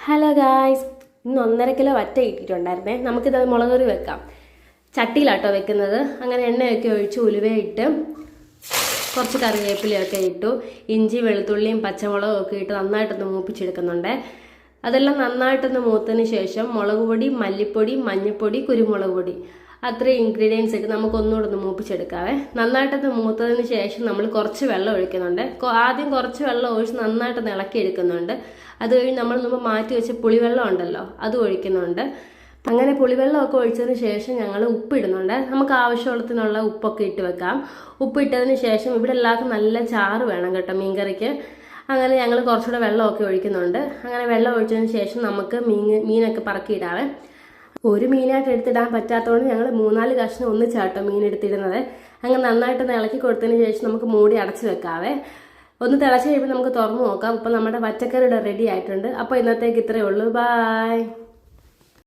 Hello guys, ഇന്ന് 1.5 kilo വറ്റ ഇട്ടിട്ടുണ്ടായിരുന്നേ. നമുക്കിത് മുളക് കറി വെക്കാം. ചട്ടിയിലാട്ടോ വെക്കുന്നത്. അങ്ങനെ എണ്ണയൊക്കെ ഒഴിച്ച് ഉലുവയിട്ട് കുറച്ച് കറിവേപ്പിലയൊക്കെ ഇട്ടു, ഇഞ്ചി വെളുത്തുള്ളിയും പച്ചമുളകും ഒക്കെ ഇട്ട് നന്നായിട്ടൊന്ന് മൂപ്പിച്ചെടുക്കുന്നുണ്ട്. അതെല്ലാം നന്നായിട്ടൊന്ന് മൂത്തതിന് ശേഷം മുളക് പൊടി, മല്ലിപ്പൊടി, മഞ്ഞൾപ്പൊടി, കുരുമുളക് പൊടി അത്രയും ഇൻഗ്രീഡിയൻസ് ഇട്ട് നമുക്ക് ഒന്നുകൂടെ ഒന്ന് മൂപ്പിച്ചെടുക്കാവേ. നന്നായിട്ടൊന്ന് മൂത്തതിന് ശേഷം നമ്മൾ കുറച്ച് വെള്ളം ഒഴിക്കുന്നുണ്ട്. ആദ്യം കുറച്ച് വെള്ളം ഒഴിച്ച് നന്നായിട്ടൊന്ന് ഇളക്കി എടുക്കുന്നുണ്ട്. അത് കഴിഞ്ഞ് നമ്മൾ മുമ്പ് മാറ്റി വെച്ച പുളിവെള്ളം ഉണ്ടല്ലോ, അത് ഒഴിക്കുന്നുണ്ട്. അങ്ങനെ പുളിവെള്ളമൊക്കെ ഒഴിച്ചതിന് ശേഷം ഞങ്ങൾ ഉപ്പിടുന്നുണ്ട്. നമുക്ക് ആവശ്യമുള്ളതിനുള്ള ഉപ്പൊക്കെ ഇട്ട് വെക്കാം. ഉപ്പിട്ടതിന് ശേഷം ഇവിടെ എല്ലാവർക്കും നല്ല ചാറ് വേണം കേട്ടോ മീൻകറിക്ക്. അങ്ങനെ ഞങ്ങൾ കുറച്ചുകൂടെ വെള്ളമൊക്കെ ഒഴിക്കുന്നുണ്ട്. അങ്ങനെ വെള്ളം ഒഴിച്ചതിന് ശേഷം നമുക്ക് മീനൊക്കെ പറക്കിയിടാവേ. ഒരു മീനായിട്ട് എടുത്തിടാൻ പറ്റാത്തതുകൊണ്ട് ഞങ്ങൾ 3-4 കഷ്ണം ഒന്നിച്ചാട്ടോ മീൻ എടുത്തിടുന്നത്. അങ്ങനെ നന്നായിട്ടൊന്ന് ഇളക്കി കൊടുത്തതിന് ശേഷം നമുക്ക് മൂടി അടച്ച് വെക്കാവേ. ഒന്ന് തിളച്ച് കഴിയുമ്പോൾ നമുക്ക് തുറന്നു നോക്കാം. അപ്പോൾ നമ്മുടെ പച്ചക്കറിയുടെ റെഡി ആയിട്ടുണ്ട്. അപ്പോൾ ഇന്നത്തേക്ക് ഇത്രയേ ഉള്ളൂ. ബായ്.